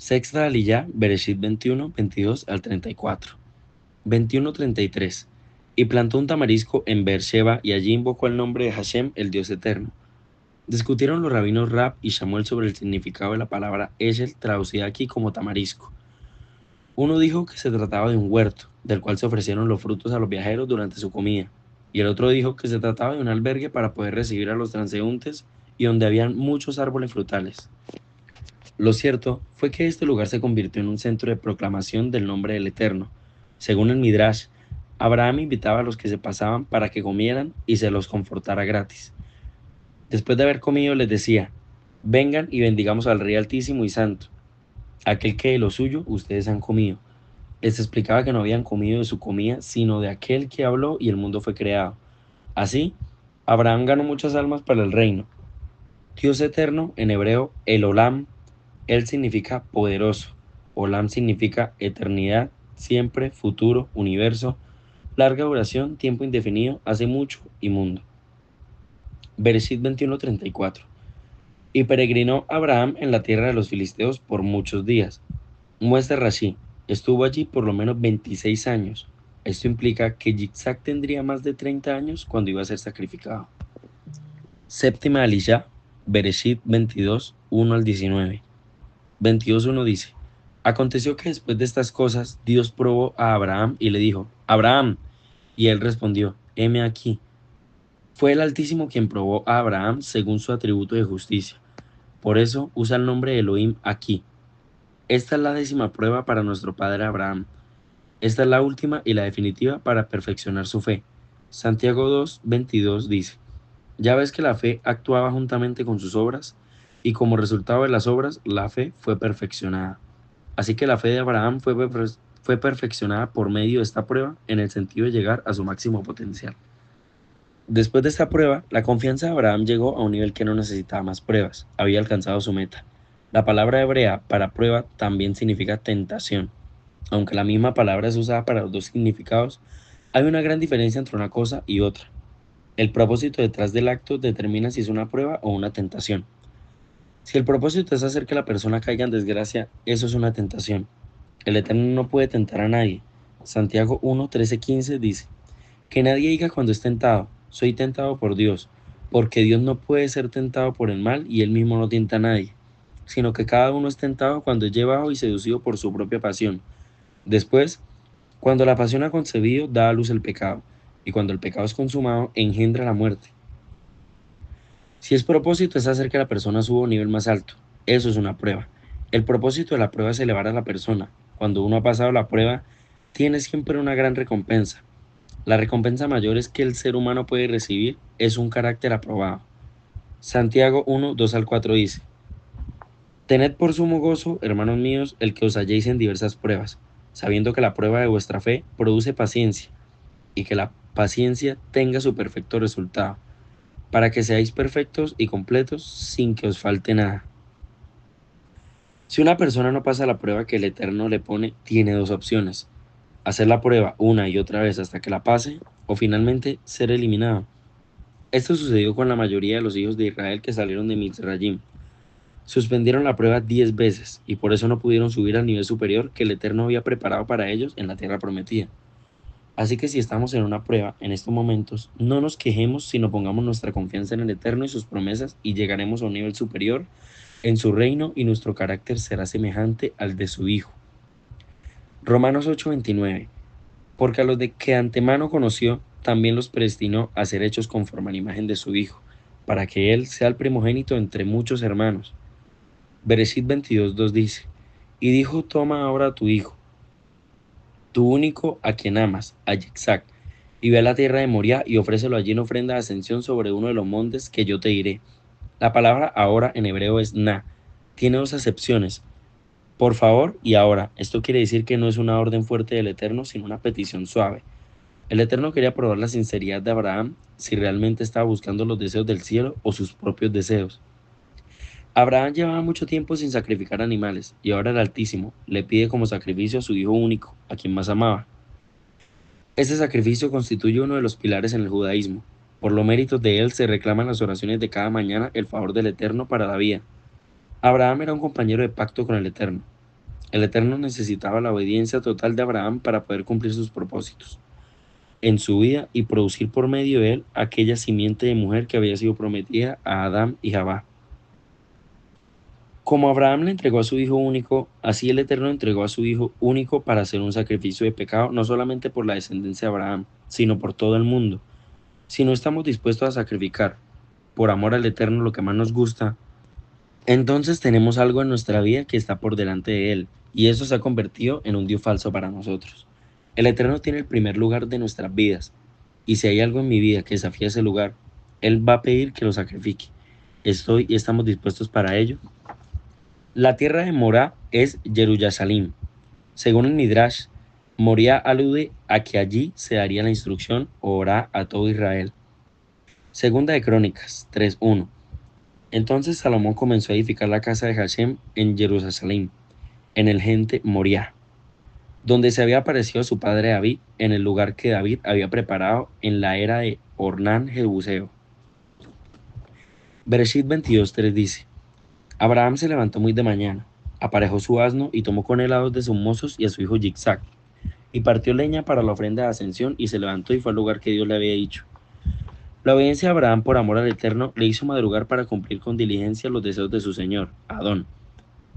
Sexta Aliyah, Bereshit 21, 22 al 34. 21:33. Y plantó un tamarisco en Beersheba y allí invocó el nombre de Hashem, el Dios eterno. Discutieron los rabinos Rab y Shamuel sobre el significado de la palabra Eshel, traducida aquí como tamarisco. Uno dijo que se trataba de un huerto, del cual se ofrecieron los frutos a los viajeros durante su comida, y el otro dijo que se trataba de un albergue para poder recibir a los transeúntes y donde habían muchos árboles frutales. Lo cierto fue que este lugar se convirtió en un centro de proclamación del nombre del Eterno. Según el Midrash, Abraham invitaba a los que se pasaban para que comieran y se los confortara gratis. Después de haber comido les decía: vengan y bendigamos al Rey Altísimo y Santo, aquel que de lo suyo ustedes han comido. Les explicaba que no habían comido de su comida, sino de aquel que habló y el mundo fue creado. Así, Abraham ganó muchas almas para el reino. Dios eterno, en hebreo, el Olam, él significa poderoso. Olam significa eternidad, siempre, futuro, universo, larga duración, tiempo indefinido, hace mucho y mundo. Bereshit 21:34. Y peregrinó Abraham en la tierra de los filisteos por muchos días. Muestra Rashi, estuvo allí por lo menos 26 años. Esto implica que Yitzhak tendría más de 30 años cuando iba a ser sacrificado. Séptima Aliyah, Bereshit 22, 1 al 19. 22:1 dice: aconteció que después de estas cosas, Dios probó a Abraham y le dijo: Abraham. Y él respondió: heme aquí. Fue el Altísimo quien probó a Abraham según su atributo de justicia. Por eso usa el nombre de Elohim aquí. Esta es la 10ª prueba para nuestro padre Abraham. Esta es la última y la definitiva para perfeccionar su fe. Santiago 2:22 dice: ya ves que la fe actuaba juntamente con sus obras, y como resultado de las obras, la fe fue perfeccionada. Así que la fe de Abraham fue perfeccionada por medio de esta prueba en el sentido de llegar a su máximo potencial. Después de esta prueba, la confianza de Abraham llegó a un nivel que no necesitaba más pruebas, había alcanzado su meta. La palabra hebrea para prueba también significa tentación. Aunque la misma palabra es usada para los dos significados, hay una gran diferencia entre una cosa y otra. El propósito detrás del acto determina si es una prueba o una tentación. Si el propósito es hacer que la persona caiga en desgracia, eso es una tentación. El Eterno no puede tentar a nadie. Santiago 1:13-15 dice: que nadie diga cuando es tentado: soy tentado por Dios, porque Dios no puede ser tentado por el mal y él mismo no tienta a nadie, sino que cada uno es tentado cuando es llevado y seducido por su propia pasión. Después, cuando la pasión ha concebido, da a luz el pecado, y cuando el pecado es consumado, engendra la muerte. Si es propósito es hacer que la persona suba a un nivel más alto, eso es una prueba. El propósito de la prueba es elevar a la persona. Cuando uno ha pasado la prueba, tiene siempre una gran recompensa. La recompensa mayor es que el ser humano puede recibir es un carácter aprobado. Santiago 1:2-4 dice: tened por sumo gozo, hermanos míos, el que os halléis en diversas pruebas, sabiendo que la prueba de vuestra fe produce paciencia, y que la paciencia tenga su perfecto resultado, para que seáis perfectos y completos sin que os falte nada. Si una persona no pasa la prueba que el Eterno le pone, tiene dos opciones: hacer la prueba una y otra vez hasta que la pase, o finalmente ser eliminado. Esto sucedió con la mayoría de los hijos de Israel que salieron de Mizrayim. Suspendieron la prueba 10 veces y por eso no pudieron subir al nivel superior que el Eterno había preparado para ellos en la tierra prometida. Así que si estamos en una prueba en estos momentos, no nos quejemos, sino pongamos nuestra confianza en el Eterno y sus promesas y llegaremos a un nivel superior en su reino y nuestro carácter será semejante al de su Hijo. Romanos 8:29. Porque a los de que antemano conoció, también los predestinó a ser hechos conforme a la imagen de su Hijo, para que Él sea el primogénito entre muchos hermanos. Bereshit 22:2 dice: y dijo: toma ahora a tu hijo, tu único a quien amas, a Yitzhak, y ve a la tierra de Moriah y ofrécelo allí en ofrenda de ascensión sobre uno de los montes que yo te diré. La palabra ahora en hebreo es na. Tiene dos acepciones: por favor y ahora. Esto quiere decir que no es una orden fuerte del Eterno, sino una petición suave. El Eterno quería probar la sinceridad de Abraham, si realmente estaba buscando los deseos del cielo o sus propios deseos. Abraham llevaba mucho tiempo sin sacrificar animales, y ahora el Altísimo le pide como sacrificio a su hijo único, a quien más amaba. Este sacrificio constituye uno de los pilares en el judaísmo. Por los méritos de él se reclaman las oraciones de cada mañana el favor del Eterno para la vida. Abraham era un compañero de pacto con el Eterno. El Eterno necesitaba la obediencia total de Abraham para poder cumplir sus propósitos en su vida y producir por medio de él aquella simiente de mujer que había sido prometida a Adán y Jabá. Como Abraham le entregó a su hijo único, así el Eterno entregó a su hijo único para hacer un sacrificio de pecado, no solamente por la descendencia de Abraham, sino por todo el mundo. Si no estamos dispuestos a sacrificar por amor al Eterno lo que más nos gusta, entonces tenemos algo en nuestra vida que está por delante de Él, y eso se ha convertido en un Dios falso para nosotros. El Eterno tiene el primer lugar de nuestras vidas, y si hay algo en mi vida que desafía ese lugar, Él va a pedir que lo sacrifique. ¿Estoy y estamos dispuestos para ello? La tierra de Morá es Jerusalén. Según el Midrash, Moría alude a que allí se daría la instrucción o orá a todo Israel. Segunda de Crónicas 3:1. Entonces Salomón comenzó a edificar la casa de Hashem en Jerusalén, en el Gente Moriah, donde se había aparecido a su padre David, en el lugar que David había preparado en la era de Ornán Jebuseo. Bereshit 22:3 dice: Abraham se levantó muy de mañana, aparejó su asno y tomó con él a 2 de sus mozos y a su hijo Zikzag, y partió leña para la ofrenda de ascensión y se levantó y fue al lugar que Dios le había dicho. La obediencia de Abraham por amor al Eterno le hizo madrugar para cumplir con diligencia los deseos de su señor, Adón.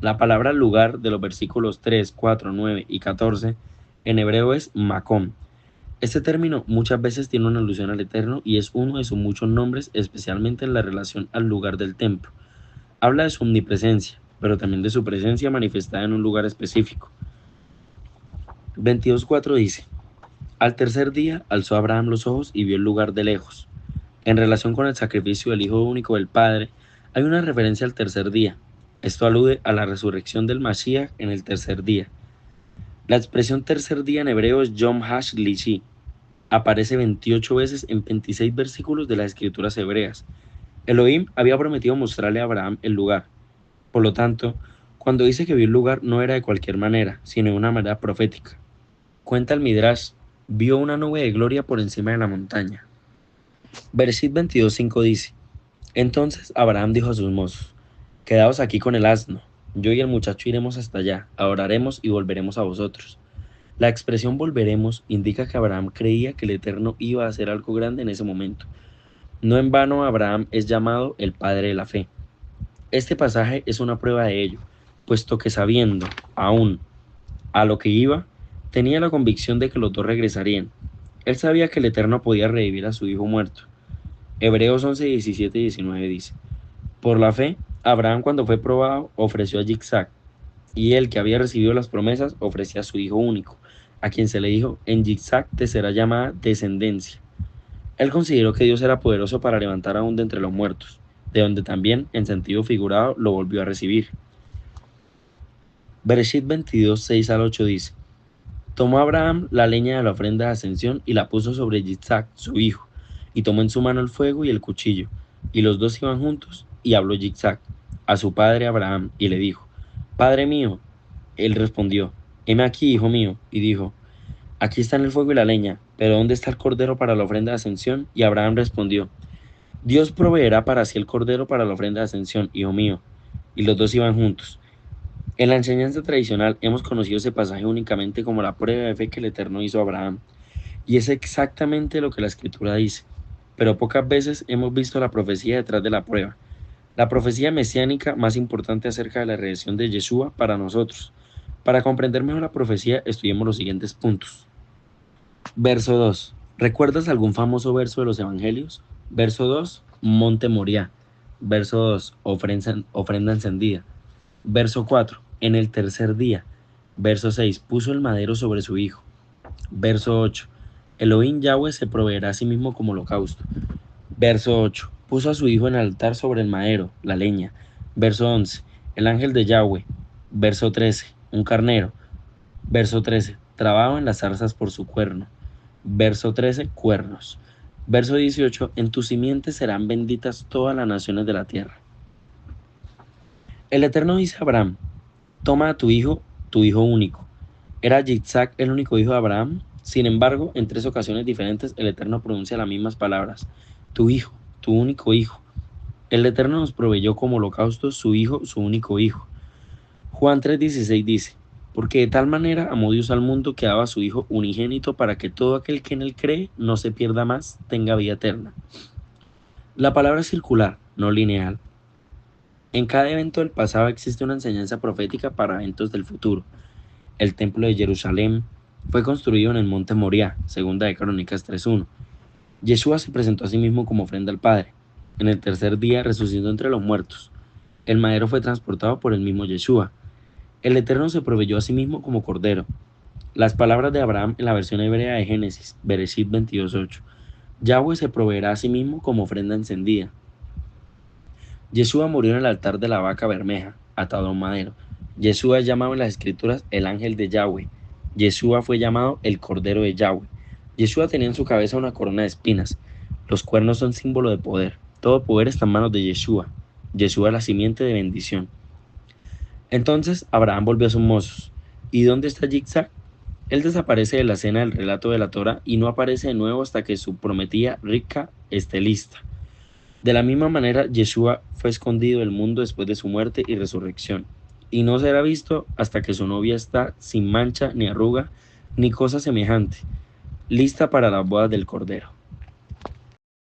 La palabra lugar de los versículos 3, 4, 9 y 14 en hebreo es Macom. Este término muchas veces tiene una alusión al Eterno y es uno de sus muchos nombres, especialmente en la relación al lugar del templo. Habla de su omnipresencia, pero también de su presencia manifestada en un lugar específico. 22:4 dice: Al tercer día alzó Abraham los ojos y vio el lugar de lejos. En relación con el sacrificio del Hijo único del Padre, hay una referencia al tercer día. Esto alude a la resurrección del Mashiach en el tercer día. La expresión tercer día en hebreo es Yom HaShlishi. Aparece 28 veces en 26 versículos de las escrituras hebreas. Elohim había prometido mostrarle a Abraham el lugar. Por lo tanto, cuando dice que vio el lugar no era de cualquier manera, sino de una manera profética. Cuenta el Midrash: vio una nube de gloria por encima de la montaña. Bereshit 22:5 dice: Entonces Abraham dijo a sus mozos: Quedaos aquí con el asno, yo y el muchacho iremos hasta allá, adoraremos y volveremos a vosotros. La expresión volveremos indica que Abraham creía que el Eterno iba a hacer algo grande en ese momento. No en vano Abraham es llamado el padre de la fe. Este pasaje es una prueba de ello, puesto que sabiendo, aún, a lo que iba, tenía la convicción de que los dos regresarían. Él sabía que el Eterno podía revivir a su hijo muerto. Hebreos 11, 17 y 19 dice: Por la fe, Abraham, cuando fue probado, ofreció a Zikzag, y él, que había recibido las promesas, ofrecía a su hijo único, a quien se le dijo: En Zikzag te será llamada descendencia. Él consideró que Dios era poderoso para levantar aún de entre los muertos, de donde también, en sentido figurado, lo volvió a recibir. Bereshit 22, 6 al 8 dice: Tomó Abraham la leña de la ofrenda de ascensión y la puso sobre Zikzag, su hijo, y tomó en su mano el fuego y el cuchillo, y los dos iban juntos, y habló Zikzag a su padre Abraham, y le dijo: Padre mío. Él respondió: Heme aquí, hijo mío, y dijo: Aquí están el fuego y la leña, pero ¿dónde está el cordero para la ofrenda de ascensión? Y Abraham respondió: Dios proveerá para sí el cordero para la ofrenda de ascensión, hijo mío. Y los dos iban juntos. En la enseñanza tradicional hemos conocido ese pasaje únicamente como la prueba de fe que el Eterno hizo a Abraham, y es exactamente lo que la Escritura dice, pero pocas veces hemos visto la profecía detrás de la prueba, la profecía mesiánica más importante acerca de la redención de Yeshua para nosotros. Para comprender mejor la profecía, estudiemos los siguientes puntos. Verso 2. ¿Recuerdas algún famoso verso de los evangelios? Verso 2, Monte Moriah. Verso 2, ofrenda encendida. Verso 4, en el tercer día. Verso 6, puso el madero sobre su hijo. Verso 8, Elohim Yahweh se proveerá a sí mismo como holocausto. Verso 8, puso a su hijo en el altar sobre el madero, la leña. Verso 11, el ángel de Yahweh. Verso 13, un carnero. Verso 13, trabado en las zarzas por su cuerno. Verso 13, cuernos. Verso 18, en tu simiente serán benditas todas las naciones de la tierra. El Eterno dice a Abraham: Toma a tu hijo único. ¿Era Zikzag el único hijo de Abraham? Sin embargo, en 3 ocasiones diferentes el Eterno pronuncia las mismas palabras: tu hijo, tu único hijo. El Eterno nos proveyó como holocausto su hijo, su único hijo. Juan 3:16 dice: Porque de tal manera amó Dios al mundo que daba a su Hijo unigénito para que todo aquel que en él cree no se pierda más, tenga vida eterna. La palabra es circular, no lineal. En cada evento del pasado existe una enseñanza profética para eventos del futuro. El templo de Jerusalén fue construido en el monte Moriah, segunda de Crónicas 3:1. Yeshua se presentó a sí mismo como ofrenda al Padre. En el tercer día resucitó entre los muertos. El madero fue transportado por el mismo Yeshua. El Eterno se proveyó a sí mismo como cordero. Las palabras de Abraham en la versión hebrea de Génesis, Bereshit 22:8. Yahweh se proveerá a sí mismo como ofrenda encendida. Yeshua murió en el altar de la vaca bermeja, atado a un madero. Yeshua es llamado en las escrituras el ángel de Yahweh. Yeshua fue llamado el cordero de Yahweh. Yeshua tenía en su cabeza una corona de espinas. Los cuernos son símbolo de poder. Todo poder está en manos de Yeshua. Yeshua es la simiente de bendición. Entonces Abraham volvió a sus mozos. ¿Y dónde está Yitzhak? Él desaparece de la escena del relato de la Torá y no aparece de nuevo hasta que su prometida Rivka esté lista. De la misma manera, Yeshua fue escondido del mundo después de su muerte y resurrección, y no será visto hasta que su novia está sin mancha ni arruga ni cosa semejante, lista para las bodas del Cordero.